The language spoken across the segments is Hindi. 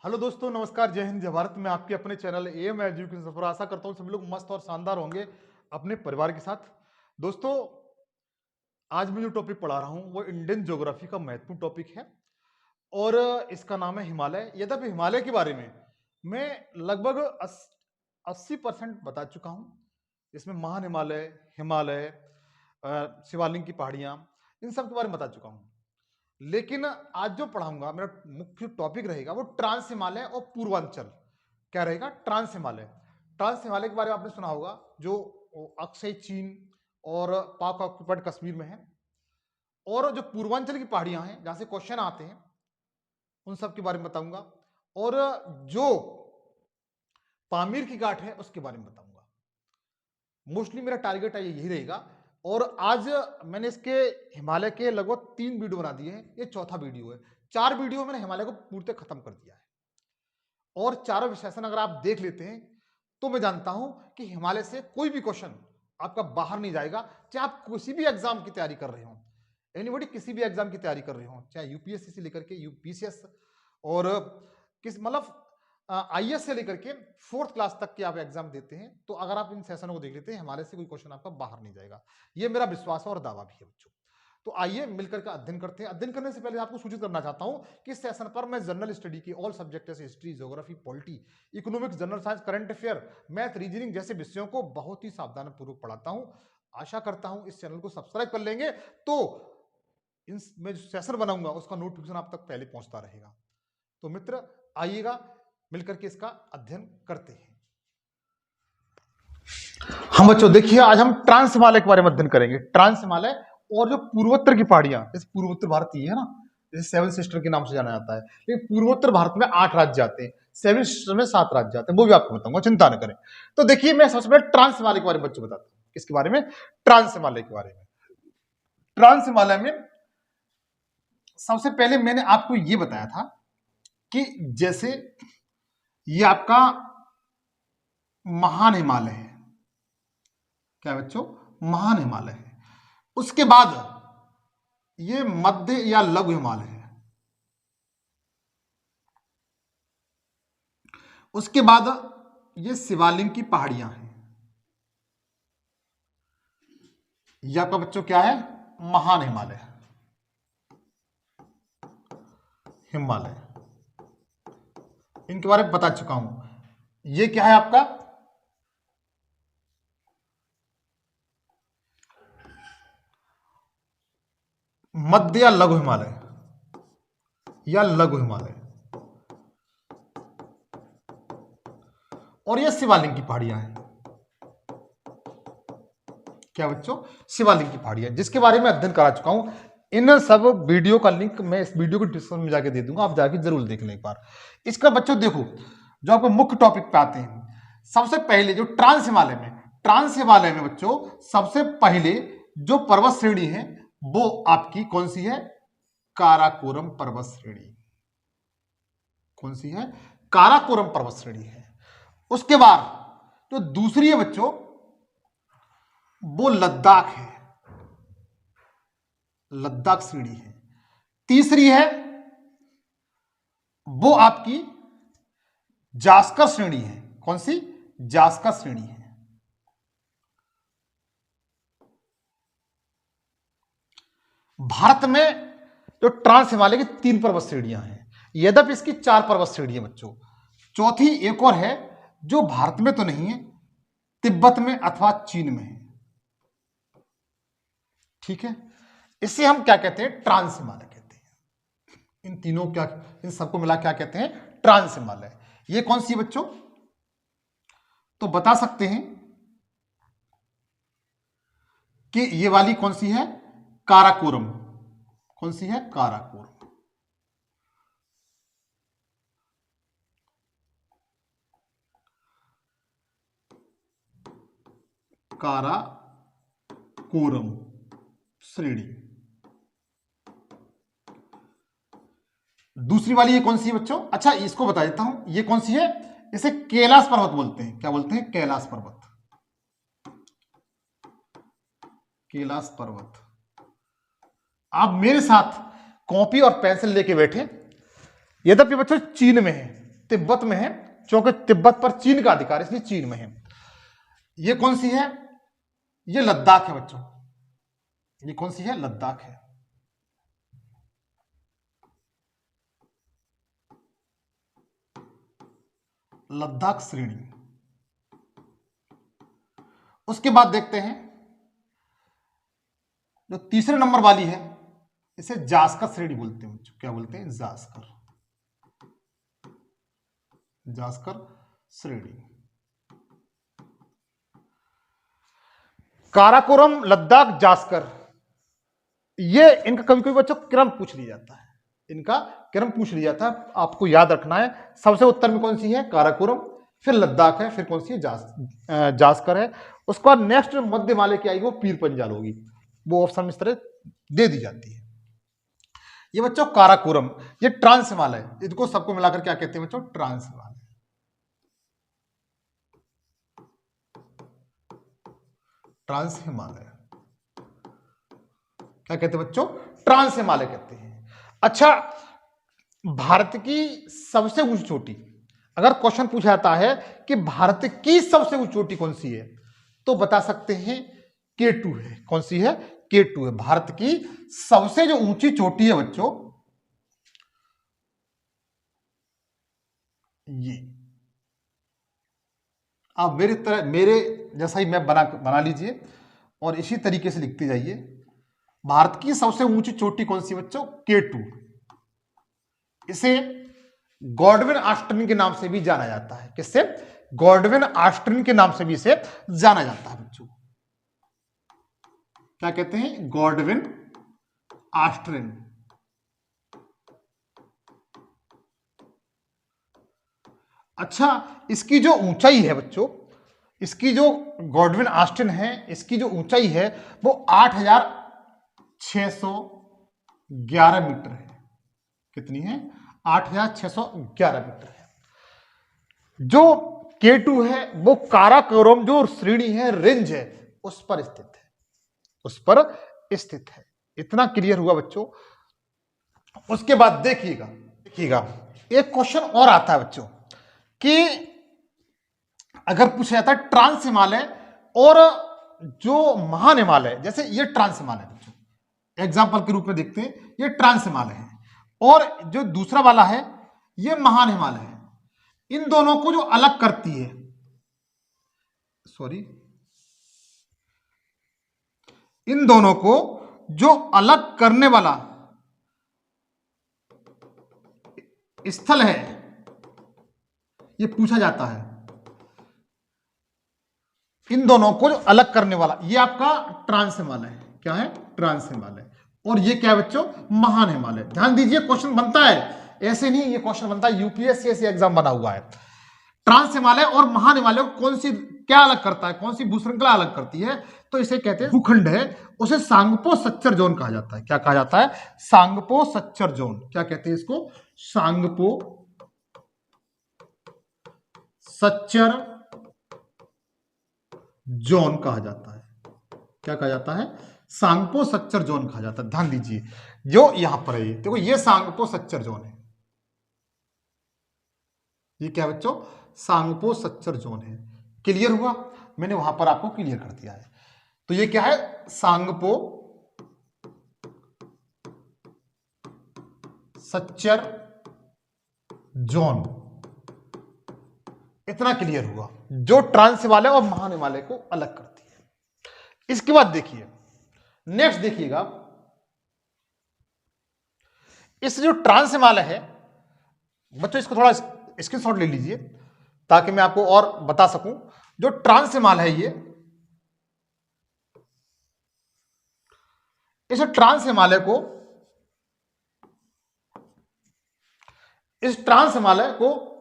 हेलो दोस्तों, नमस्कार, जय हिंद, जय भारत। मैं आपके अपने चैनल एम एजुकेशन सफर आशा करता हूँ सभी लोग मस्त और शानदार होंगे अपने परिवार के साथ। दोस्तों, आज मैं जो टॉपिक पढ़ा रहा हूँ वो इंडियन ज्योग्राफी का महत्वपूर्ण टॉपिक है और इसका नाम है हिमालय। यद्यपि हिमालय के बारे में मैं लगभग 80% बता चुका हूँ। इसमें महान हिमालय, हिमालय, शिवालिक की पहाड़ियाँ, इन सब के बारे में बता चुका हूँ। लेकिन आज जो पढ़ाऊंगा मेरा मुख्य टॉपिक रहेगा वो ट्रांस हिमालय और पूर्वांचल। क्या रहेगा? ट्रांस हिमालय। ट्रांस हिमालय के बारे में आपने सुना होगा, जो अक्सई चीन और पाक ऑक्युपाइड कश्मीर में है। और जो पूर्वांचल की पहाड़ियां हैं जहां से क्वेश्चन आते हैं उन सब के बारे में बताऊंगा। और जो पामीर की घाट है उसके बारे में बताऊंगा। मोस्टली मेरा टारगेट है यही रहेगा। और आज मैंने इसके हिमालय के लगभग 3 वीडियो बना दिए हैं, ये चौथा वीडियो है। 4 वीडियो मैंने हिमालय को पूर्णतः खत्म कर दिया है और चारों विश्लेषण अगर आप देख लेते हैं तो मैं जानता हूं कि हिमालय से कोई भी क्वेश्चन आपका बाहर नहीं जाएगा। चाहे आप किसी भी एग्जाम की तैयारी कर रहे हो, एनीबॉडी किसी भी एग्जाम की तैयारी कर रहे हो, चाहे यूपीएससी से लेकर के यूपीसीएस और किस मतलब आईएएस से लेकर के 4th क्लास तक के आप एग्जाम देते हैं, तो अगर आप इन सेशनों को देख लेते हैं हिमालय से कोई क्वेश्चन आपका बाहर नहीं जाएगा। ये मेरा विश्वास और दावा भी है बच्चों। तो आइए मिलकर के अध्ययन करते हैं। अध्ययन करने से पहले आपको सूचित करना चाहता हूं कि इस सेशन पर मैं जनरल स्टडी की ऑल सब्जेक्ट जैसे history, geography, polity, economics, general science, current affair, math, reasoning जैसे विषयों को बहुत ही सावधानीपूर्वक पढ़ाता हूं। आशा करता हूं इस चैनल को सब्सक्राइब कर लेंगे तो इन मैं जो सेशन बनाऊंगा उसका नोटिफिकेशन आप तक पहले पहुंचता रहेगा। तो मित्र, आइएगा मिलकर के इसका अध्ययन करते हैं। हम बच्चों देखिए, आज हम ट्रांस हिमालय के बारे में अध्ययन करेंगे। ट्रांस हिमालय और जो पूर्वोत्तर की पहाड़ियां, जैसे पूर्वोत्तर भारत ये है ना, जैसे 7 सिस्टर के नाम से जाना जाता है। लेकिन पूर्वोत्तर भारत में 8 राज्य आते हैं, 7 सिस्टर में 7 राज्य आते हैं, वो भी आपको बताऊंगा, चिंता न करें। तो देखिए, मैं सबसे पहले ट्रांस हिमालय के बारे में बच्चों बताता हूँ। किसके बारे में? ट्रांस हिमालय के बारे में। ट्रांस हिमालय में सबसे पहले मैंने आपको ये बताया था कि जैसे ये आपका महान हिमालय है। क्या बच्चों? महान हिमालय है। उसके बाद ये मध्य या लघु हिमालय है। उसके बाद ये शिवालिक की पहाड़ियां हैं। यह आपका बच्चों क्या है? महान हिमालय। हिमालय इनके बारे में बता चुका हूं। ये क्या है आपका? मध्य या लघु हिमालय, या लघु हिमालय। और ये शिवालिक की पहाड़ियां हैं। क्या बच्चों? शिवालिक की पहाड़ियां, जिसके बारे में अध्ययन करा चुका हूं। इन सब वीडियो का लिंक मैं इस वीडियो को डिस्क्रिप्शन में जाके दे दूंगा, आप जाके जरूर देख लें एक बार। इसका बच्चों देखो, जो आपको मुख्य टॉपिक पे आते हैं, सबसे पहले जो ट्रांस हिमालय में, ट्रांस हिमालय में बच्चों सबसे पहले जो पर्वत श्रेणी है वो आपकी कौन सी है? काराकोरम पर्वत श्रेणी। कौन सी है? काराकोरम पर्वत श्रेणी है। उसके बाद जो दूसरी है बच्चों वो लद्दाख है, लद्दाख श्रेणी है। तीसरी है वो आपकी जास्कर श्रेणी है। कौन सी? जास्कर श्रेणी है। भारत में जो ट्रांस हिमालय की 3 पर्वत श्रेणियां हैं, यद्यपि इसकी 4 पर्वत श्रेणी है बच्चों। चौथी एक और है जो भारत में तो नहीं है, तिब्बत में अथवा चीन में है। ठीक है, इसे हम क्या कहते हैं? ट्रांस हिमालय कहते हैं। इन तीनों क्या, इन सबको मिला क्या कहते हैं? ट्रांस हिमालय। ये कौन सी बच्चों? तो बता सकते हैं कि ये वाली कौन सी है? काराकोरम। कौन सी है? काराकोरम। काराकोरम श्रेणी। दूसरी वाली ये कौन सी है बच्चों? अच्छा, इसको बता देता हूं, ये कौन सी है? इसे कैलाश पर्वत बोलते हैं। क्या बोलते हैं? कैलाश पर्वत। कैलाश पर्वत। आप मेरे साथ कॉपी और पेंसिल लेके बैठे। यद्यपि बच्चों चीन में है, तिब्बत में है, क्योंकि तिब्बत पर चीन का अधिकार है, इसलिए चीन में है। ये कौन सी है? ये लद्दाख है बच्चों। ये कौन सी है? लद्दाख है। लद्दाख श्रेणी। उसके बाद देखते हैं जो तीसरे नंबर वाली है, इसे जास्कर श्रेणी बोलते हैं। क्या बोलते हैं? जास्कर। जास्कर श्रेणी। काराकोरम, लद्दाख, जास्कर, ये इनका कभी कभी बच्चों क्रम पूछ लिया जाता है। इनका क्रम पूछ लिया जाता है, आपको याद रखना है। सबसे उत्तर में कौन सी है? काराकोरम, फिर लद्दाख है, फिर कौन सी है? जास्कर है। उसके बाद नेक्स्ट मध्य हिमालय की आएगी वो पीर पंजाल होगी। वो ऑप्शन इस तरह दे दी जाती है। ये बच्चों काराकोरम, ये ट्रांस हिमालय, इनको सबको मिलाकर क्या कहते हैं बच्चों? ट्रांस हिमालय। ट्रांस हिमालय क्या कहते हैं बच्चों? ट्रांस हिमालय कहते हैं। अच्छा, भारत की सबसे ऊंची चोटी, अगर क्वेश्चन पूछा जाता है कि भारत की सबसे ऊंची चोटी कौन सी है, तो बता सकते हैं K2 है। कौन सी है? K2 है। भारत की सबसे जो ऊंची चोटी है बच्चों, ये आप मेरे जैसा ही मैप बना लीजिए और इसी तरीके से लिखते जाइए। भारत की सबसे ऊंची चोटी कौन सी बच्चों? K2। इसे गॉडविन ऑस्टिन के नाम से भी जाना जाता है। किससे? गॉडविन ऑस्टिन के नाम से भी इसे जाना जाता है बच्चों। क्या कहते हैं? Godwin Austen. अच्छा, इसकी जो ऊंचाई है बच्चों, इसकी जो गॉडविन ऑस्टिन है, इसकी जो ऊंचाई है वो 8,611 मीटर है। कितनी है? 8,611 मीटर है। जो K2 है वो काराकोरम जो श्रेणी है, रेंज है, उस पर स्थित है। उस पर स्थित है। इतना क्लियर हुआ बच्चों। उसके बाद देखिएगा एक क्वेश्चन और आता है बच्चों कि अगर पूछा जाता है ट्रांस हिमालय और जो महान हिमालय, जैसे ये ट्रांस हिमालय बच्चों, एग्जाम्पल के रूप में देखते हैं, ये ट्रांस हिमालय है और जो दूसरा वाला है ये महान हिमालय है। इन दोनों को जो अलग करती है, इन दोनों को जो अलग करने वाला स्थल है, ये पूछा जाता है। इन दोनों को जो अलग करने वाला, ये आपका ट्रांस हिमालय है। क्या है? ट्रांस हिमालय। और ये क्या है बच्चों? महान हिमालय। ध्यान दीजिए, क्वेश्चन बनता है ऐसे नहीं, ये क्वेश्चन बनता है यूपीएससी से एग्जाम बना हुआ है। ट्रांस हिमालय और महान हिमालय को कौन सी क्या अलग करता है? कौन सी भूश्रृंखला अलग करती है? तो इसे कहते हैं भूखंड है, उसे सांगपो सच्चर जोन कहा जाता है। क्या कहा जाता है? सांगपो सच्चर जोन। क्या कहते हैं इसको? सांगपो सच्चर जोन कहा जाता है। क्या कहा जाता है? सांगपो सच्चर जोन कहा जाता है। ध्यान दीजिए, जो यहां पर है, देखो ये सांगपो सच्चर जोन है। ये क्या बच्चों? सांगपो सच्चर जोन है। क्लियर हुआ? मैंने वहां पर आपको क्लियर कर दिया है। तो ये क्या है? सांगपो सच्चर जोन। इतना क्लियर हुआ, जो ट्रांस हिमालय और महान हिमालय को अलग करती है। इसके बाद देखिए, नेक्स्ट देखिएगा, इस जो ट्रांस हिमालय है बच्चों, इसको थोड़ा स्क्रीनशॉट ले लीजिए ताकि मैं आपको और बता सकूं। जो ट्रांस हिमालय है, ये इस ट्रांस हिमालय को, इस ट्रांस हिमालय को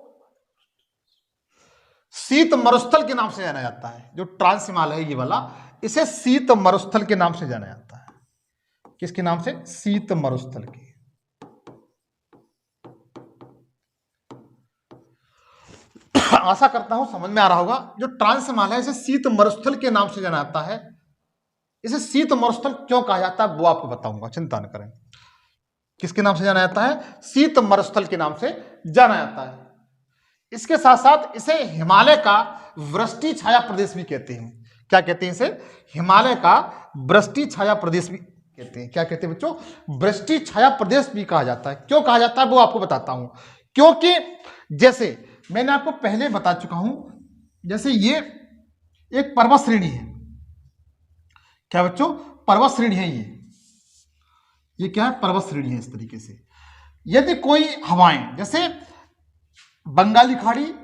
शीत मरुस्थल के नाम से जाना जाता है। जो ट्रांस हिमालय है ये वाला, इसे शीत मरुस्थल के नाम से जाना जाता है। किसके नाम से? शीत मरुस्थल के। आशा करता हूं समझ में आ रहा होगा। जो ट्रांस हिमालय है इसे शीत मरुस्थल के नाम से जाना जाता है। इसे शीत मरुस्थल क्यों कहा जाता है वो आपको बताऊंगा, चिंता न करें। किसके नाम से जाना जाता है? शीत मरुस्थल के नाम से जाना जाता है। इसके साथ साथ इसे हिमालय का वृष्टि छाया प्रदेश भी कहते हैं। क्या कहते हैं इसे? हिमालय का वृष्टि छाया प्रदेश भी कहते हैं। क्या कहते हैं बच्चों? वृष्टि छाया प्रदेश भी कहा जाता है। क्यों कहा जाता है वो आपको बताता हूं। क्योंकि जैसे मैंने आपको पहले बता चुका हूं, जैसे ये एक पर्वत श्रेणी है। क्या बच्चों? पर्वत श्रेणी है ये क्या है? पर्वत श्रेणी है। इस तरीके से यदि कोई हवाएं जैसे बंगाली खाड़ी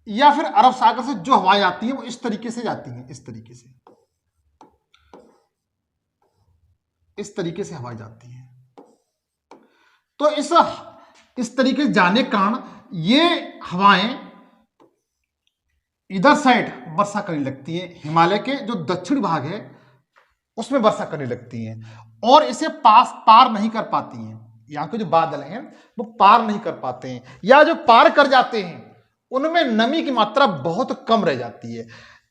या फिर अरब सागर से जो हवाएं आती हैं वो इस तरीके से जाती हैं, इस तरीके से हवाएं जाती हैं। तो इस तरीके से जाने के कारण ये हवाएं इधर साइड वर्षा करने लगती है। हिमालय के जो दक्षिण भाग है उसमें वर्षा करने लगती हैं और इसे पार नहीं कर पाती हैं। यहाँ के जो बादल हैं वो पार नहीं कर पाते हैं, या जो पार कर जाते हैं उनमें नमी की मात्रा बहुत कम रह जाती है।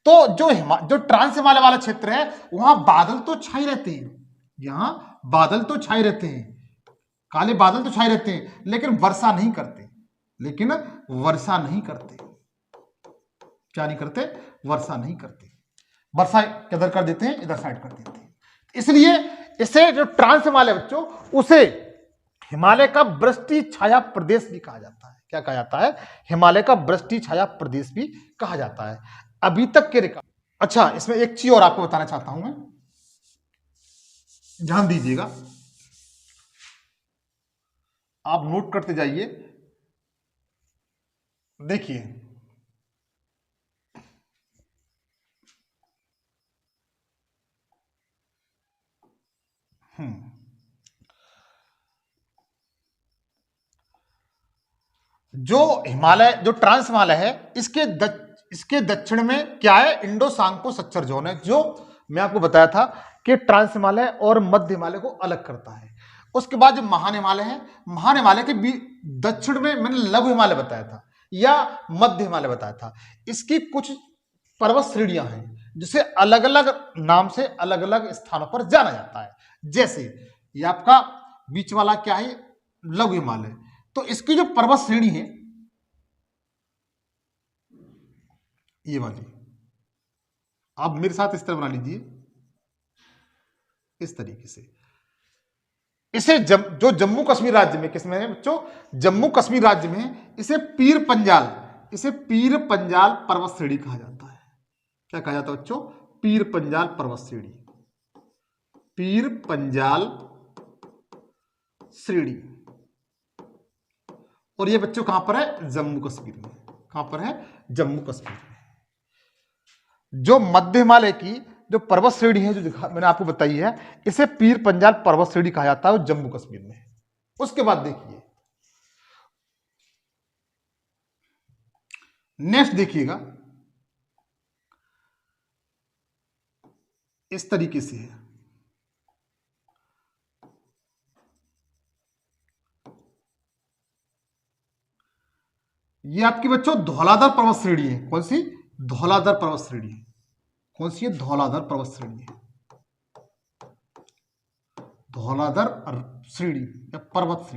तो जो ट्रांस हिमालय वाला क्षेत्र है वहां बादल तो छाए रहते हैं, यहां बादल तो छाए रहते हैं, काले बादल तो छाए रहते हैं, लेकिन वर्षा नहीं करते। क्या नहीं करते? वर्षा नहीं करते। वर्षा किधर कर देते हैं? इधर साइड कर देते हैं। इसलिए इसे जो ट्रांस हिमालय बच्चों, उसे हिमालय का वृष्टि छाया प्रदेश भी कहा जाता है। क्या कहा जाता है? हिमालय का वृष्टि छाया प्रदेश भी कहा जाता है अभी तक के रिकॉर्ड। अच्छा, इसमें एक चीज और आपको बताना चाहता हूं मैं, ध्यान दीजिएगा, आप नोट करते जाइए। देखिए, जो ट्रांस हिमालय है इसके दक्षिण में क्या है? इंडो सांको सच्चर जोन है, जो मैं आपको बताया था कि ट्रांस हिमालय और मध्य हिमालय को अलग करता है। उसके बाद जो महान हिमालय है, महान हिमालय के दक्षिण में मैंने लघु हिमालय बताया था या मध्य हिमालय बताया था। इसकी कुछ पर्वत श्रेणियां हैं जिसे अलग अलग नाम से अलग अलग स्थानों पर जाना जाता है। जैसे ये आपका बीच वाला क्या है? लघु हिमालय। तो इसकी जो पर्वत श्रेणी है ये वाली, आप मेरे साथ इस तरह बना लीजिए, इस तरीके से। इसे जो जम्मू कश्मीर राज्य में किसमें है बच्चों? जम्मू कश्मीर राज्य में इसे पीर पंजाल पर्वत श्रेणी कहा जाता है। क्या कहा जाता है बच्चों? पीर पंजाल पर्वत श्रेणी। पीर पंजाल श्रेणी। और ये बच्चों कहां पर है? जम्मू कश्मीर में। कहां पर है? जम्मू कश्मीर में। जो मध्य हिमालय की जो पर्वत श्रेणी है जो मैंने आपको बताई है, इसे पीर पंजाल पर्वत श्रेणी कहा जाता है, जम्मू कश्मीर में। उसके बाद देखिए, नेक्स्ट देखिएगा, इस तरीके से है। ये आपकी बच्चों धौलाधर पर्वत श्रेणी है। कौन सी? धौलाधर पर्वत श्रेणी है। कौन सी है? धौलाधर पर्वत श्रेणी है। धौलाधर श्रेणी या पर्वत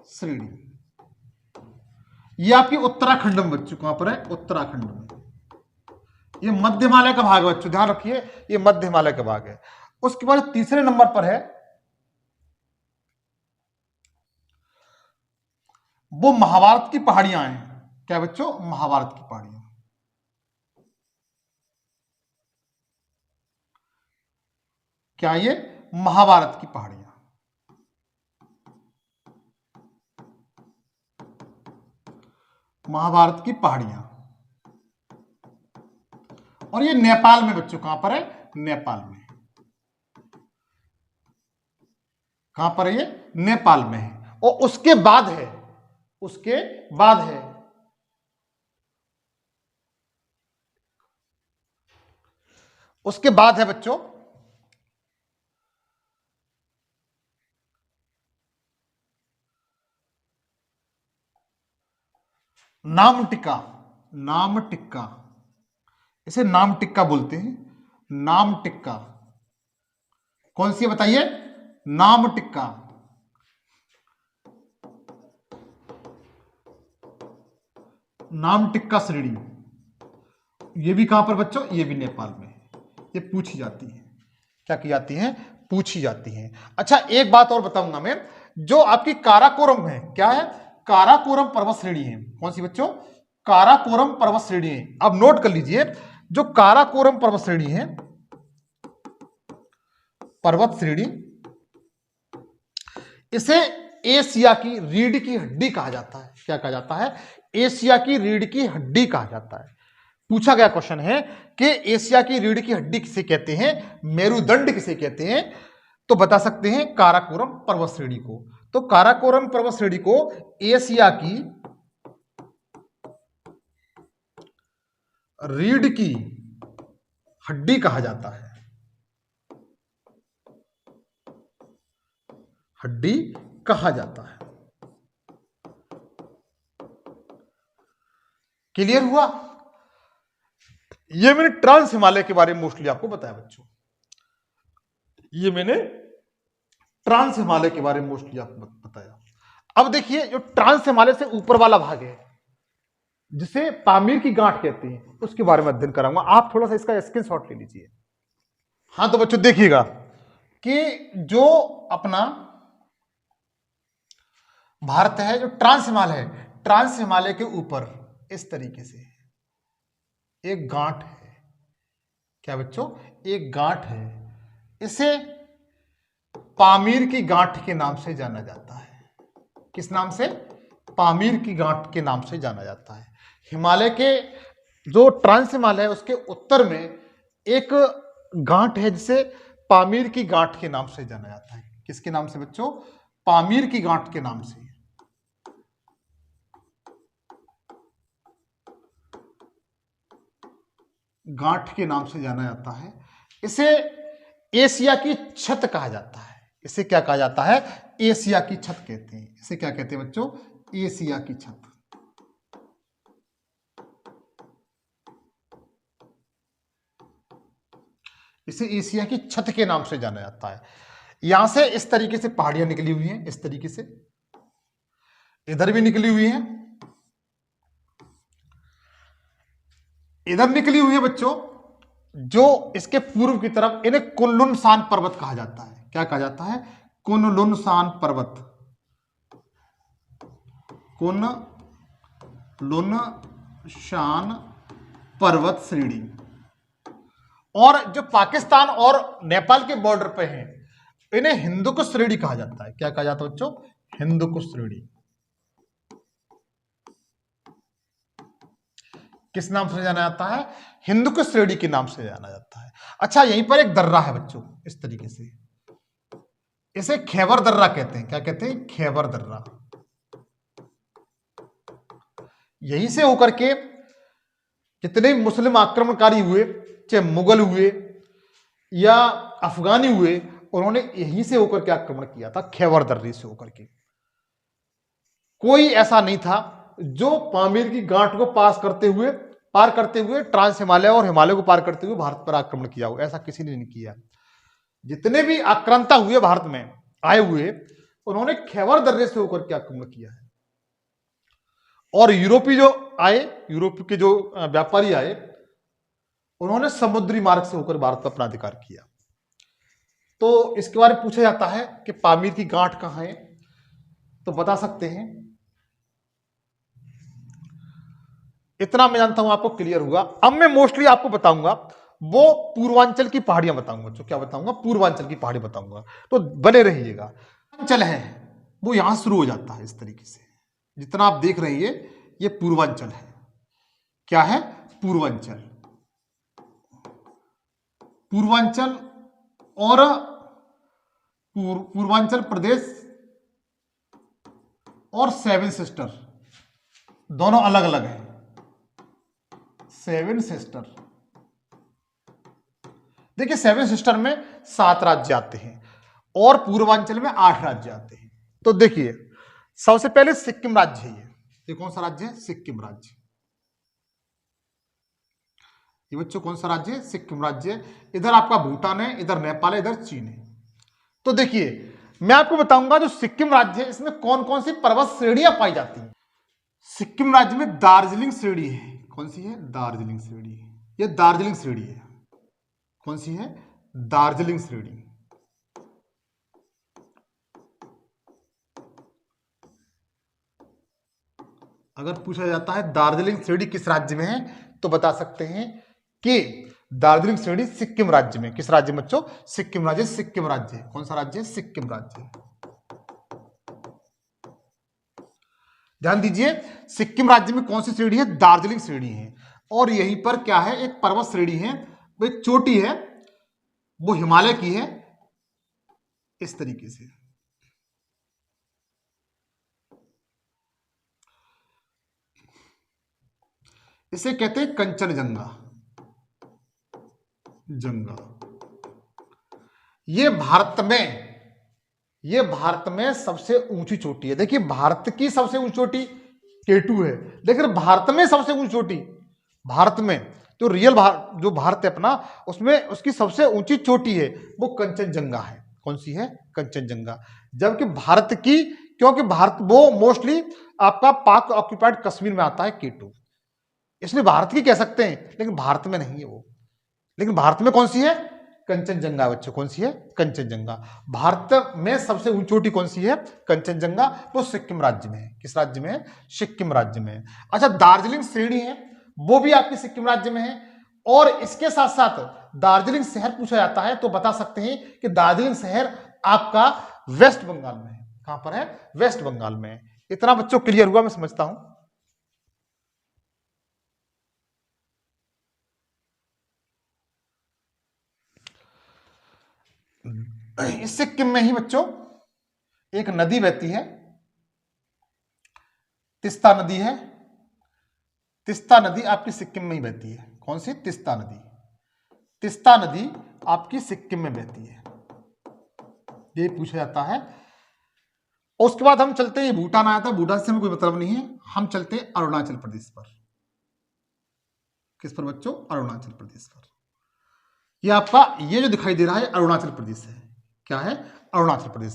श्रेणी ये आपकी उत्तराखंड में बच्चों। कहां पर है? उत्तराखंड में। ये मध्य हिमालय का भाग है बच्चों, ध्यान रखिए, ये मध्य हिमालय का भाग है। उसके बाद तीसरे नंबर पर है वो महाभारत की पहाड़ियां हैं। क्या बच्चों? महाभारत की पहाड़ियां। क्या ये? महाभारत की पहाड़ियां। महाभारत की पहाड़ियां। और ये नेपाल में बच्चों। कहां पर है? नेपाल में। कहां पर है ये? नेपाल में है। और उसके बाद है बच्चों नाम टिक्का। इसे नाम टिक्का बोलते हैं। नाम टिक्का कौन सी है बताइए? नाम टिक्का। नाम टिक्का श्रेणी, ये भी कहां पर बच्चों, ये भी नेपाल में, ये पूछी जाती है। क्या की जाती है, पूछी जाती है। अच्छा एक बात और बताऊंगा मैं, जो आपकी काराकोरम है, क्या है, काराकोरम पर्वत श्रेणी है। कौन सी बच्चों, काराकोरम पर्वत श्रेणी है। अब नोट कर लीजिए, जो काराकोरम पर्वत श्रेणी है, पर्वत श्रेणी, इसे एशिया की रीढ़ की हड्डी कहा जाता है। क्या कहा जाता है, एशिया की रीढ़ की हड्डी कहा जाता है। पूछा गया क्वेश्चन है कि एशिया की रीढ़ की हड्डी किसे कहते हैं, मेरुदंड किसे कहते हैं, तो बता सकते हैं काराकोरम पर्वत श्रेणी को। तो काराकोरम पर्वत श्रेणी को एशिया की रीढ़ की हड्डी कहा जाता है, हड्डी कहा जाता है। क्लियर हुआ। ये मैंने ट्रांस हिमालय के बारे में मोस्टली आपको बताया बच्चों, ये मैंने ट्रांस हिमालय के बारे में मोस्टली आपको बताया। अब देखिए जो ट्रांस हिमालय से ऊपर वाला भाग है, जिसे पामीर की गांठ कहते हैं, उसके बारे में अध्ययन कराऊंगा। आप थोड़ा सा इसका स्क्रीनशॉट ले लीजिए। हाँ तो बच्चों देखिएगा कि जो अपना भारत है, जो ट्रांस हिमालय है, ट्रांस हिमालय के ऊपर इस तरीके से एक गांठ है। क्या बच्चों, एक गांठ है, इसे पामीर की गांठ के नाम से जाना जाता है। किस नाम से, पामीर की गांठ के नाम से जाना जाता है। हिमालय के जो ट्रांस हिमालय है, उसके उत्तर में एक गांठ है जिसे पामीर की गांठ के नाम से जाना जाता है। किसके नाम से बच्चों, पामीर की गांठ के नाम से। गांठ के नाम से जाना जाता है। इसे एशिया की छत कहा जाता है। इसे क्या कहा जाता है, एशिया की छत कहते हैं। इसे क्या कहते हैं बच्चों, एशिया की छत। इसे एशिया की छत के नाम से जाना जाता है। यहां से इस तरीके से पहाड़ियां निकली हुई हैं, इस तरीके से इधर भी निकली हुई हैं, इधर निकली हुई है बच्चों। जो इसके पूर्व की तरफ, इन्हें कुनलुन-सान पर्वत कहा जाता है। क्या कहा जाता है, कुनलुन-सान पर्वत, कुनलुन-शान पर्वत श्रेणी। और जो पाकिस्तान और नेपाल के बॉर्डर पे हैं, इन्हें हिंदुकुश श्रेणी कहा जाता है। क्या कहा जाता है बच्चों, हिंदुकुश श्रेणी। किस नाम से जाना जाता है, हिंदुकुश श्रेणी के नाम से जाना जाता है। अच्छा यहीं पर एक दर्रा है बच्चों, इस तरीके से, इसे खैबर दर्रा कहते हैं। क्या कहते हैं, खैबर दर्रा। यहीं से होकर के जितने मुस्लिम आक्रमणकारी हुए, चाहे मुगल हुए या अफगानी हुए, उन्होंने यहीं से होकर के आक्रमण किया था, खैबर दर्रे से होकर के। कोई ऐसा नहीं था जो पामीर की गांठ को पार करते हुए ट्रांस हिमालय और हिमालय को पार करते हुए भारत पर आक्रमण किया हो। ऐसा किसी ने नहीं किया। जितने भी आक्रांता हुए भारत में आए हुए, उन्होंने खैबर दर्रे से होकर के आक्रमण किया है। और यूरोपीय जो आए, यूरोप के जो व्यापारी आए, उन्होंने समुद्री मार्ग से होकर भारत पर अपना अधिकार किया। तो इसके बारे में पूछा जाता है कि पामीर की गांठ कहां है, तो बता सकते हैं। इतना मैं जानता हूं आपको क्लियर हुआ। अब मैं मोस्टली आपको बताऊंगा वो पूर्वांचल की पहाड़ियां बताऊंगा। जो क्या बताऊंगा, पूर्वांचल की पहाड़ी बताऊंगा, तो बने रहिएगा। पूर्वांचल है वो यहां शुरू हो जाता है इस तरीके से, जितना आप देख रहे हैं ये पूर्वांचल है। क्या है, पूर्वांचल। पूर्वांचल और पूर्वांचल प्रदेश और सेवन सिस्टर दोनों अलग अलग हैं। सेवन सिस्टर, देखिए सेवन सिस्टर में 7 राज्य आते हैं और पूर्वांचल में 8 राज्य आते हैं। तो देखिए सबसे पहले सिक्किम राज्य है। ये कौन सा राज्य है, सिक्किम राज्य। ये बच्चों कौन सा राज्य है, सिक्किम राज्य है। इधर आपका भूटान है, इधर नेपाल है, इधर चीन है। तो देखिए मैं आपको बताऊंगा जो सिक्किम राज्य है, इसमें कौन कौन सी पर्वत श्रेणियां पाई जाती हैं। सिक्किम राज्य में दार्जिलिंग श्रेणी है। कौन सी है? दार्जिलिंग श्रेणी। ये दार्जिलिंग श्रेणी है। कौन सी है? दार्जिलिंग श्रेणी। अगर पूछा जाता है दार्जिलिंग श्रेणी किस राज्य में है, तो बता सकते हैं कि दार्जिलिंग श्रेणी सिक्किम राज्य में। किस राज्य में बच्चों? सिक्किम राज्य। सिक्किम राज्य कौन सा राज्य है? सिक्किम राज्य। ध्यान दीजिए, सिक्किम राज्य में कौन सी श्रेणी है? दार्जिलिंग श्रेणी है। और यहीं पर क्या है? एक पर्वत श्रेणी है, वो एक चोटी है, वो हिमालय की है। इस तरीके से इसे कहते हैं कंचनजंगा। जंगा। ये भारत में सबसे ऊंची चोटी है। देखिए, भारत की सबसे ऊंची चोटी K2 है, लेकिन भारत में सबसे ऊंची चोटी, भारत में जो रियल जो भारत है अपना, उसमें उसकी सबसे ऊंची चोटी है वो कंचनजंगा है। कौन सी है? कंचनजंगा। जबकि भारत की, क्योंकि भारत वो मोस्टली आपका पाक ऑक्यूपाइड कश्मीर में आता है K2, इसलिए भारत की कह सकते हैं, लेकिन भारत में नहीं है वो। लेकिन भारत में कौन सी है? कंचनजंगा बच्चों। कौन सी है? कंचनजंगा। भारत में सबसे ऊंची चोटी कौन सी है? कंचनजंगा। वो सिक्किम राज्य में है। किस राज्य में है? सिक्किम राज्य में है। अच्छा, दार्जिलिंग श्रेणी है, वो भी आपके सिक्किम राज्य में है। और इसके साथ साथ दार्जिलिंग शहर पूछा जाता है तो बता सकते हैं कि दार्जिलिंग शहर आपका वेस्ट बंगाल में है। कहां पर है? वेस्ट बंगाल में है। इतना बच्चों क्लियर हुआ, मैं समझता हूं। इस सिक्किम में ही बच्चों एक नदी बहती है, तिस्ता नदी है। तिस्ता नदी आपकी सिक्किम में ही बहती है। कौन सी? तिस्ता नदी। तिस्ता नदी आपकी सिक्किम में बहती है, ये पूछा जाता है। और उसके बाद हम चलते हैं, भूटान आया था, भूटान से हमें कोई मतलब नहीं है। हम चलते हैं अरुणाचल प्रदेश पर। किस पर बच्चों? अरुणाचल प्रदेश पर। ये आपका ये जो दिखाई दे रहा है अरुणाचल प्रदेश है। क्या है? अरुणाचल प्रदेश।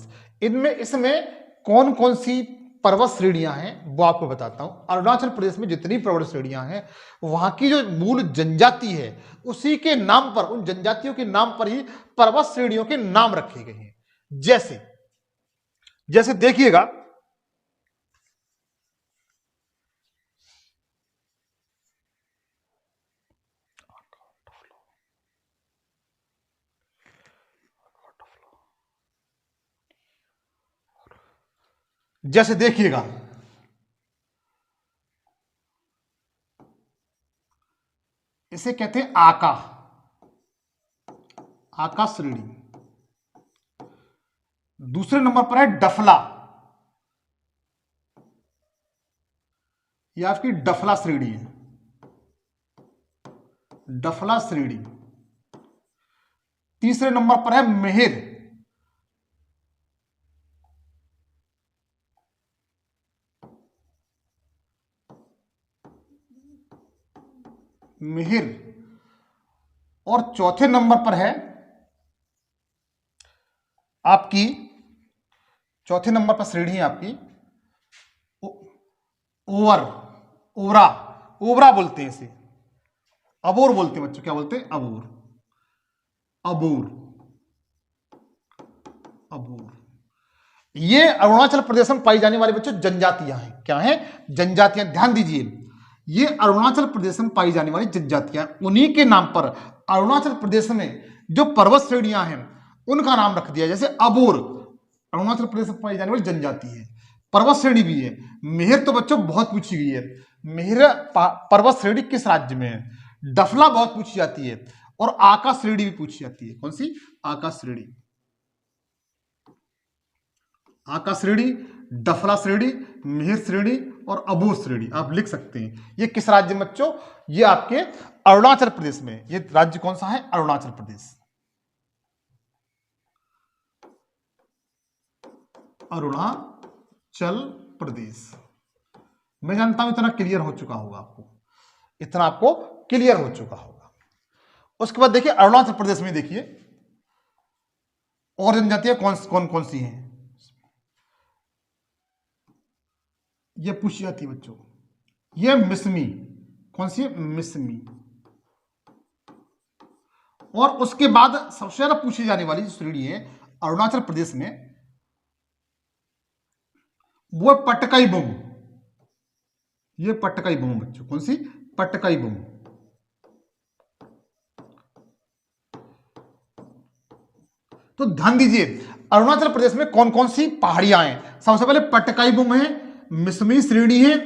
इसमें कौन कौन सी पर्वत श्रेणियां हैं वो आपको बताता हूं। अरुणाचल प्रदेश में जितनी पर्वत श्रेणियां हैं, वहां की जो मूल जनजाति है, उसी के नाम पर, उन जनजातियों के नाम पर ही पर्वत श्रेणियों के नाम रखे गए हैं। जैसे जैसे देखिएगा, जैसे देखिएगा, इसे कहते हैं आका, आका श्रेणी। दूसरे नंबर पर है डफला, यह आपकी डफला श्रेणी है। डफला श्रेणी। तीसरे नंबर पर है मेहिर, मिहिर। और चौथे नंबर पर है आपकी, चौथे नंबर पर श्रेणी है आपकी ओवर, ओवरा, ओवरा बोलते हैं इसे, अबोर बोलते हैं बच्चों। क्या बोलते हैं? अबोर, अबोर, अबोर। ये अरुणाचल प्रदेश में पाई जाने वाली बच्चों जनजातियां हैं। क्या हैं? जनजातियां। ध्यान दीजिए, ये अरुणाचल प्रदेश में पाई जाने वाली जनजातियां, उन्हीं के नाम पर अरुणाचल प्रदेश में जो पर्वत श्रेणियां हैं उनका नाम रख दिया। जैसे अबोर अरुणाचल प्रदेश में पाई जाने वाली जनजाति है, पर्वत श्रेणी भी है। मेहर तो बच्चों बहुत पूछी गई है, मेहर पर्वत श्रेणी किस राज्य में है। डफला बहुत पूछी जाती है, और आका श्रेणी भी पूछी जाती है। कौन सी? आका श्रेणी। आका श्रेणी, डफला श्रेणी, मिहिर श्रेणी और अबोर श्रेणी आप लिख सकते हैं। ये किस राज्य में बच्चों? ये आपके अरुणाचल प्रदेश में। ये राज्य कौन सा है? अरुणाचल प्रदेश। अरुणाचल प्रदेश। मैं जानता हूं इतना क्लियर हो चुका होगा आपको, इतना आपको क्लियर हो चुका होगा। उसके बाद देखिए अरुणाचल प्रदेश में, देखिए और जनजातियां कौन कौन सी हैं, ये पूछी जाती है बच्चों। ये मिसमी, कौन सी? मिसमी। और उसके बाद सबसे ज्यादा पूछी जाने वाली जो श्रेणी है अरुणाचल प्रदेश में, वो पटकाई बुम। ये पटकाई बुम बच्चों, कौन सी? पटकाई बुम। तो ध्यान दीजिए, अरुणाचल प्रदेश में कौन कौन सी पहाड़ियां हैं? सबसे पहले पटकाई बुम है, मिसमी श्रेणी है,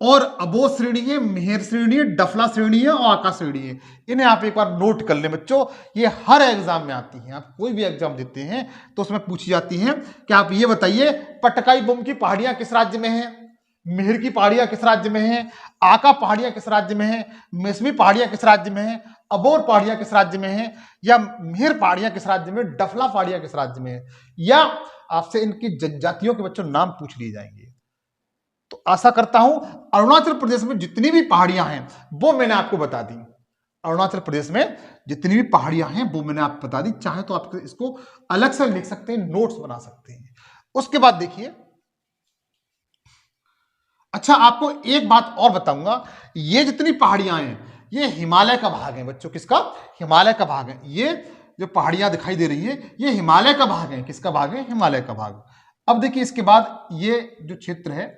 और अबो श्रेणी है, मेहर श्रेणी है, डफला श्रेणी है, और आका श्रेणी है। इन्हें आप एक बार नोट कर लें बच्चों, ये हर एग्जाम में आती हैं। आप कोई भी एग्जाम देते हैं तो उसमें पूछी जाती हैं कि आप ये बताइए पटकाई बुम की पहाड़ियां किस राज्य में हैं, मेहर की पहाड़ियां किस राज्य में हैं, आका पहाड़ियां किस राज्य में हैं, मिसमी पहाड़ियां किस राज्य में हैं, अबोर पहाड़ियां किस राज्य में हैं, या मेहर पहाड़ियां किस राज्य में, डफला पहाड़ियां किस राज्य में है, या आपसे इनकी जनजातियों के बच्चों नाम पूछ लिए जाएंगे। तो आशा करता हूं अरुणाचल प्रदेश में जितनी भी पहाड़ियां हैं वो मैंने आपको बता दी। अरुणाचल प्रदेश में जितनी भी पहाड़ियां हैं वो मैंने आपको बता दी। चाहे तो आप इसको अलग से लिख सकते हैं, नोट्स बना सकते हैं। उसके बाद देखिए, अच्छा आपको एक बात और बताऊंगा, ये जितनी पहाड़ियां हैं ये हिमालय का भाग है बच्चों। किसका? हिमालय का भाग है। ये जो पहाड़ियां दिखाई दे रही है ये हिमालय का भाग है। किसका भाग है? हिमालय का भाग। अब देखिए इसके बाद ये जो क्षेत्र है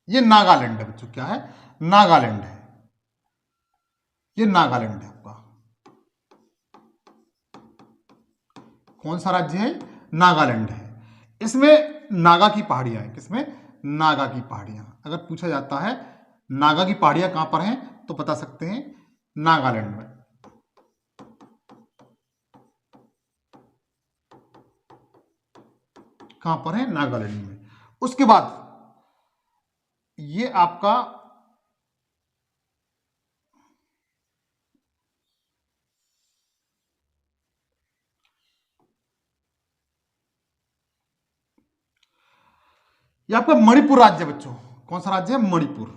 ये नागालैंड है बच्चों। क्या है? नागालैंड है। ये नागालैंड है आपका। कौन सा राज्य है? नागालैंड है। इसमें नागा की पहाड़ियां हैं। किसमें? नागा की पहाड़ियां। अगर पूछा जाता है नागा की पहाड़ियां कहां पर हैं तो बता सकते हैं नागालैंड में। कहां पर है? नागालैंड में। उसके बाद ये आपका ये आपका मणिपुर राज्य है बच्चों। कौन सा राज्य है? मणिपुर।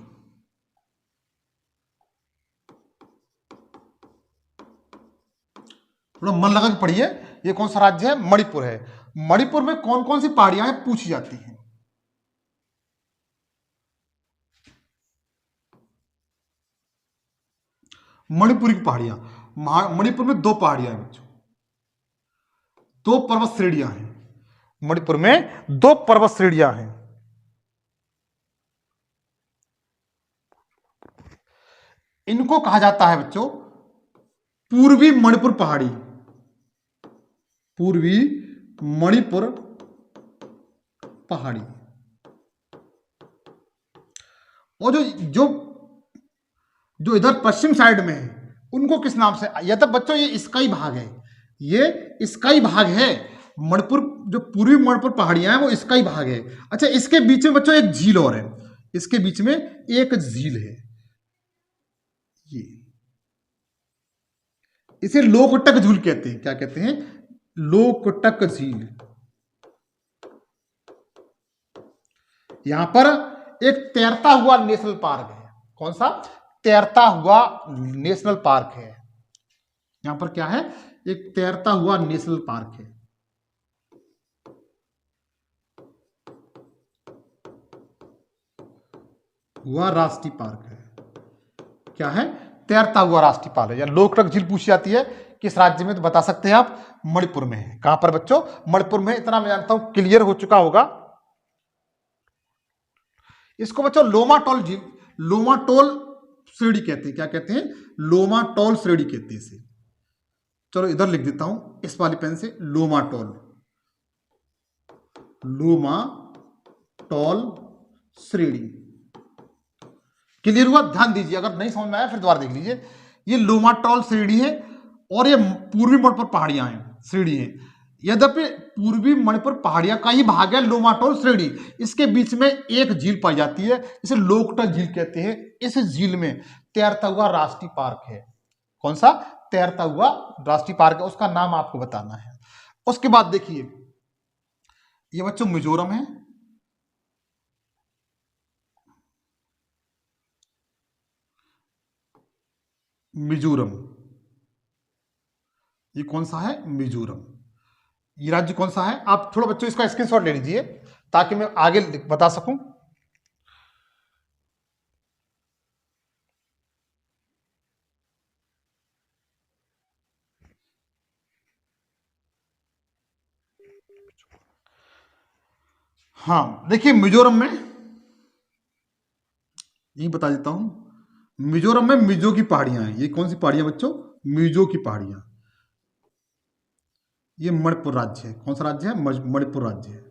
थोड़ा मन लगा के पढ़िए। ये कौन सा राज्य है? मणिपुर है। मणिपुर में कौन कौन सी पहाड़ियां हैं पूछी जाती हैं। मणिपुर की पहाड़ियां, मणिपुर में दो पहाड़ियां हैं बच्चों, दो पर्वत श्रेणियां हैं। मणिपुर में दो पर्वत श्रेणियां हैं। इनको कहा जाता है बच्चों पूर्वी मणिपुर पहाड़ी। पूर्वी मणिपुर पहाड़ी। और जो जो जो इधर पश्चिम साइड में है उनको किस नाम से? या तो बच्चों ये इसका ही भाग है। ये इसका ही भाग है। मणिपुर जो पूर्वी मणिपुर पहाड़ियां हैं वो इसका ही भाग है। अच्छा इसके बीच में बच्चों एक झील और है। इसके बीच में एक झील है। ये इसे लोकटक झील कहते हैं। क्या कहते हैं? लोकटक झील। यहां पर एक तैरता हुआ नेशनल पार्क है। कौन सा? तैरता हुआ नेशनल पार्क है। यहां पर क्या है? एक तैरता हुआ नेशनल पार्क है। हुआ राष्ट्रीय पार्क है। क्या है? तैरता हुआ राष्ट्रीय पार्क है। या लोकटक झील पूछी जाती है किस राज्य में तो बता सकते हैं आप मणिपुर में है। कहां पर बच्चों? मणिपुर में। इतना मैं जानता हूं क्लियर हो चुका होगा। इसको बच्चों लोमाटोल झील, लोमाटोल श्रेणी कहते हैं। क्या कहते हैं? लोमाटोल श्रेणी कहते हैं इसे। चलो इधर लिख देता हूं इस वाली पेन से, लोमाटोल। लोमाटोल श्रेणी। क्लियर हुआ? ध्यान दीजिए, अगर नहीं समझ में आया फिर दोबारा देख लीजिए। ये लोमाटोल श्रेणी है और ये पूर्वी मणिपुर पहाड़ियां हैं, श्रेणी है। यद्यपि पूर्वी मणिपुर पहाड़ियां का ही भाग है लोमाटोल श्रेणी। इसके बीच में एक झील पाई जाती है, इसे लोकटक झील कहते हैं। इस झील में तैरता हुआ राष्ट्रीय पार्क है। कौन सा? तैरता हुआ राष्ट्रीय पार्क है। उसका नाम आपको बताना है। उसके बाद देखिए ये बच्चों मिजोरम है। मिजोरम। ये कौन सा है? मिजोरम। ये राज्य कौन सा है? आप थोड़ा बच्चों इसका स्क्रीनशॉट ले लीजिए ताकि मैं आगे बता सकूं। हाँ देखिए, मिजोरम में यही बता देता हूं। मिजोरम में मिजो की पहाड़ियां हैं। ये कौन सी पहाड़ियां बच्चों? मिजो की पहाड़ियां। ये मणिपुर राज्य है। कौन सा राज्य है? मणिपुर राज्य है।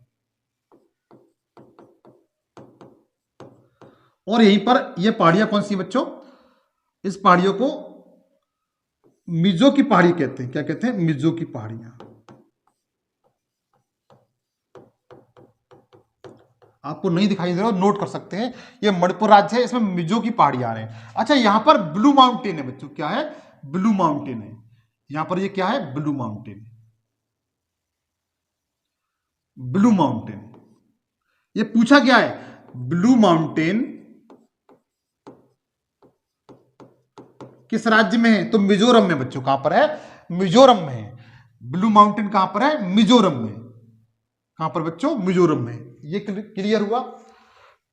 और यहीं पर ये पहाड़ियां कौन सी बच्चों? इस पहाड़ियों को मिजो की पहाड़ी कहते हैं। क्या कहते हैं? मिजो की पहाड़ियां। आपको नहीं दिखाई दे रहा, नोट कर सकते हैं। ये मणिपुर राज्य है, इसमें मिजो की पहाड़ियां आ रहे हैं। अच्छा, यहां पर ब्लू माउंटेन है बच्चों। क्या है? ब्लू माउंटेन है। यहां पर ये क्या है? Blue mountain. Blue mountain. ये पूछा गया है, ब्लू माउंटेन किस राज्य में है? तो मिजोरम में बच्चों। कहां पर है? मिजोरम में है। ब्लू माउंटेन कहां पर है? मिजोरम में। कहां पर बच्चों? मिजोरम में। ये क्लियर हुआ।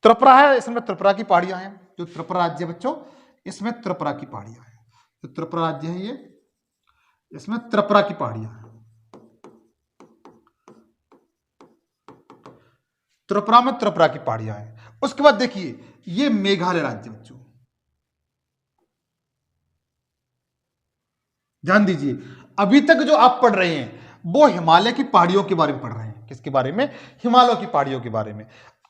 त्रिपुरा है, इसमें त्रिपुरा की पहाड़ियां हैं। जो त्रिपुरा राज्य है बच्चों, इसमें त्रिपुरा की पहाड़ियां हैं। जो त्रिपुरा राज्य है ये, इसमें त्रिपुरा की पहाड़ियां हैं। त्रिपुरा में त्रिपुरा की पहाड़ियां हैं। उसके बाद देखिए, ये मेघालय राज्य बच्चों। ध्यान दीजिए, अभी तक जो आप पढ़ रहे हैं वो हिमालय की पहाड़ियों के बारे में पढ़ रहे हैं। किसके बारे में? हिमालय की पहाड़ियों के बारे में।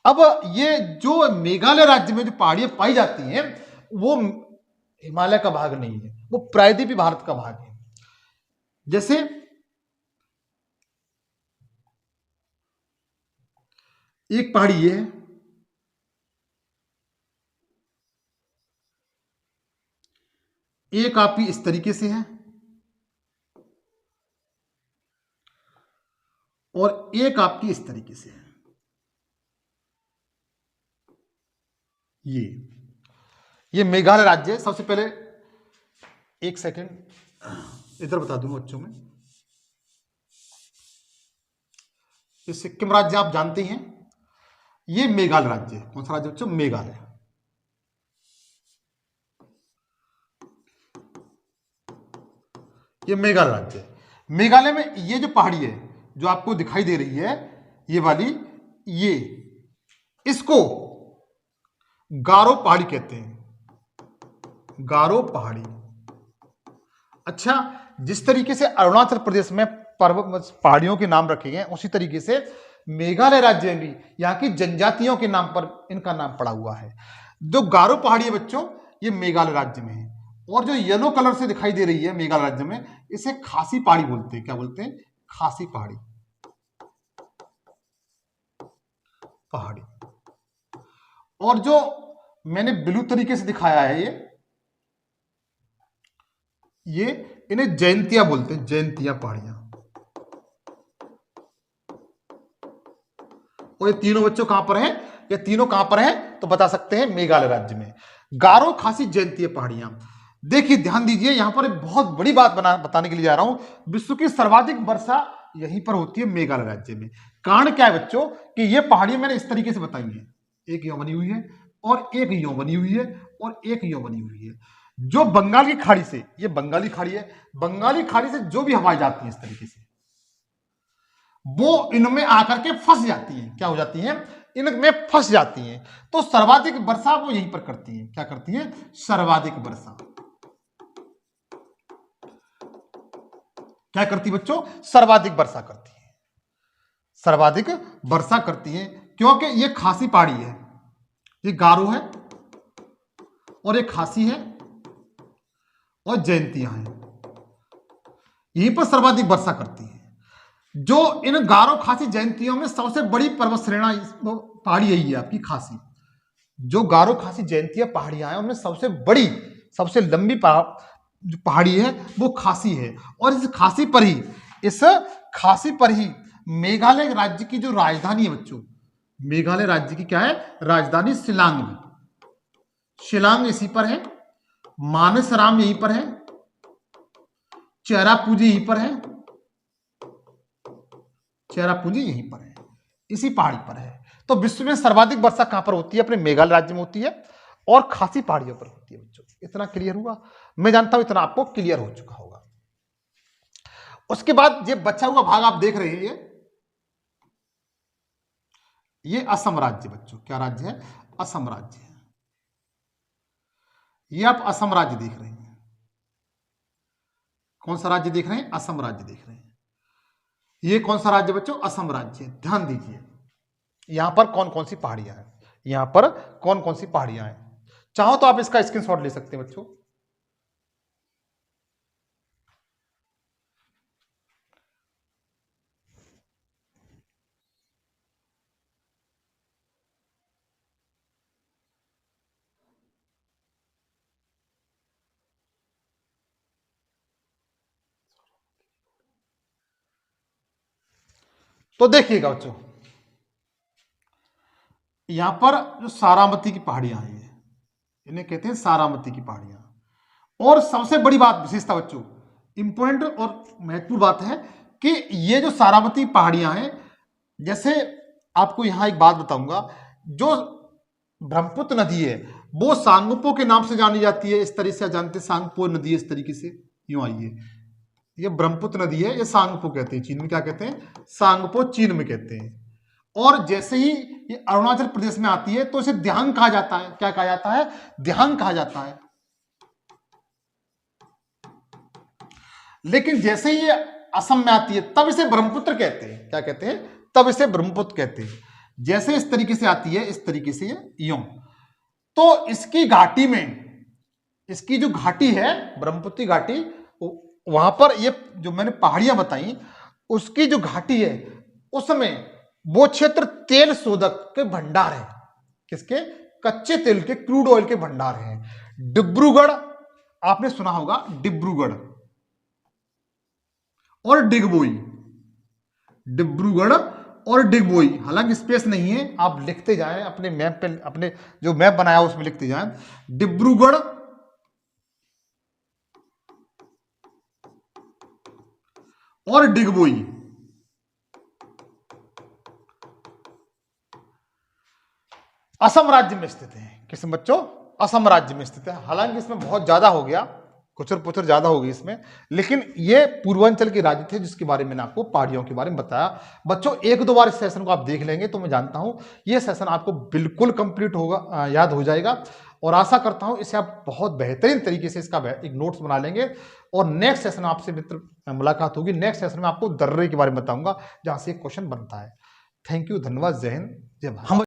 अब ये जो मेघालय राज्य में जो पहाड़ियां पाई जाती हैं वो हिमालय का भाग नहीं है, वो प्रायद्वीपीय भारत का भाग है। जैसे एक पहाड़ी ये है, एक आपकी इस तरीके से है, और एक आपकी इस तरीके से है। ये मेघालय राज्य है। सबसे पहले एक सेकंड इधर बता दूंगा बच्चों में। ये सिक्किम राज्य आप जानते हैं। ये मेघालय राज्य है। कौन सा राज्य बच्चों? मेघालय। ये मेघालय राज्य है। मेघालय में ये जो पहाड़ी है जो आपको दिखाई दे रही है, ये वाली, ये इसको गारो पहाड़ी कहते हैं। गारो पहाड़ी। अच्छा, जिस तरीके से अरुणाचल प्रदेश में पर्वत पहाड़ियों के नाम रखे गए उसी तरीके से मेघालय राज्य में भी यहाँ की जनजातियों के नाम पर इनका नाम पड़ा हुआ है। जो गारो पहाड़ी है बच्चों, ये मेघालय राज्य में है। और जो येलो कलर से दिखाई दे रही है मेघालय राज्य में, इसे खासी पहाड़ी बोलते हैं। क्या बोलते हैं? खासी पहाड़ी। पहाड़ी। और जो मैंने ब्लू तरीके से दिखाया है ये इन्हें जयंतिया बोलते हैं। जयंतिया पहाड़ियां। और ये तीनों बच्चों कहां पर हैं? ये तीनों कहां पर हैं तो बता सकते हैं? मेघालय राज्य में। गारो, खासी, जयंतिया पहाड़ियां। देखिए, ध्यान दीजिए, यहां पर एक बहुत बड़ी बात बताने के लिए जा रहा हूं। विश्व की सर्वाधिक वर्षा यहीं पर होती है, मेघालय राज्य में। कारण क्या है बच्चों? कि ये पहाड़ियां मैंने इस तरीके से बताई हैं। एक यो बनी हुई है, और एक यो बनी हुई है, और एक यो बनी हुई है। जो बंगाल की खाड़ी से, ये बंगाली खाड़ी है, बंगाली खाड़ी से जो भी हवाएं जाती हैं इस तरीके से, वो इनमें आकर के फंस जाती हैं। क्या हो जाती हैं? इनमें फंस जाती हैं। तो सर्वाधिक वर्षा वो यहीं पर करती हैं। क्या करती हैं? सर्वाधिक वर्षा। क्या करती बच्चों? सर्वाधिक वर्षा करती है। सर्वाधिक वर्षा करती है क्योंकि ये खासी पहाड़ी है, ये गारो है, और एक खासी है, और जयंतियां हैं। यहीं पर सर्वाधिक वर्षा करती है। जो इन गारो, खासी, जयंतियों में सबसे बड़ी पर्वत श्रेणी पहाड़ी यही है आपकी खासी। जो गारो, खासी, जयंतिया पहाड़ियां हैं उनमें सबसे बड़ी, सबसे लंबी जो पहाड़ी है वो खासी है। और इस खासी पर ही मेघालय राज्य की जो राजधानी है बच्चों, मेघालय राज्य की क्या है? राजधानी शिलांग में। शिलांग इसी पर है, मानसराम यहीं पर है, चेरापूंजी यहीं पर है, चेरापूंजी यहीं पर है, इसी पहाड़ी पर है। तो विश्व में सर्वाधिक वर्षा कहां पर होती है? अपने मेघालय राज्य में होती है और खासी पहाड़ियों पर होती है बच्चों। इतना क्लियर हुआ? मैं जानता हूं इतना आपको क्लियर हो चुका होगा। उसके बाद ये बचा हुआ भाग आप देख रहे हैं, ये असम राज्य बच्चों। क्या राज्य है? असम राज्य है। ये आप असम राज्य देख रहे हैं। कौन सा राज्य देख रहे हैं? असम राज्य देख रहे हैं। ये कौन सा राज्य बच्चों? असम राज्य। ध्यान दीजिए यहां पर कौन कौन सी पहाड़ियां हैं, यहां पर कौन कौन सी पहाड़ियां हैं। चाहो तो आप इसका स्क्रीनशॉट ले सकते हैं बच्चों। तो देखिएगा बच्चों, यहां पर जो सारामती की पहाड़ियां हैं, ये इन्हें कहते हैं सारामती की पहाड़ियां। और सबसे बड़ी बात, विशेषता बच्चों, इंपॉर्टेंट और महत्वपूर्ण बात है कि ये जो सारामती पहाड़ियां हैं, जैसे आपको यहां एक बात बताऊंगा, जो ब्रह्मपुत्र नदी है वो सांगपो के नाम से जानी जाती है। इस तरीके से जानते हैं, सांगपो नदी है, इस तरीके से यूं आइए, ये ब्रह्मपुत्र नदी है, ये सांगपो कहते हैं, चीन में क्या कहते हैं? सांगपो चीन में कहते हैं। और जैसे ही ये अरुणाचल प्रदेश में आती है तो इसे दिहांग कहा जाता है। क्या कहा जाता है? दिहांग कहा जाता है। लेकिन जैसे ही ये असम में आती है तब इसे ब्रह्मपुत्र कहते हैं। क्या कहते हैं? तब इसे ब्रह्मपुत्र कहते हैं। जैसे इस तरीके से आती है, इस तरीके से ये यूं, तो इसकी घाटी में, इसकी जो घाटी है ब्रह्मपुत्र घाटी, वहां पर ये जो मैंने पहाड़ियां बताई, उसकी जो घाटी है उसमें वो क्षेत्र तेल शोधक के भंडार है। किसके? कच्चे तेल के, क्रूड ऑयल के भंडार हैं। डिब्रूगढ़ आपने सुना होगा, डिब्रूगढ़ और डिगबोई, डिब्रूगढ़ और डिगबोई। हालांकि स्पेस नहीं है, आप लिखते जाएं अपने मैप पे, अपने जो मैप बनाया उसमें लिखते जाएं, डिब्रूगढ़ और डिगबोई। असम राज्य में स्थित है। किस बच्चों? असम राज्य में स्थित है। हालांकि इसमें बहुत ज्यादा हो गया, कुचर पुचर ज्यादा हो गई इसमें, लेकिन ये पूर्वांचल के राज्य थे जिसके बारे में मैंने आपको पहाड़ियों के बारे में बताया। बच्चों एक दो बार इस सेशन को आप देख लेंगे तो मैं जानता हूं ये सेशन आपको बिल्कुल कंप्लीट होगा, याद हो जाएगा। और आशा करता हूं इसे आप बहुत बेहतरीन तरीके से इसका एक नोट्स बना लेंगे। और नेक्स्ट सेशन आपसे मित्र मुलाकात होगी। नेक्स्ट सेशन में आपको दर्रे के बारे में बताऊंगा जहां से एक क्वेश्चन बनता है। थैंक यू, धन्यवाद, जय हिंद, जय भारत।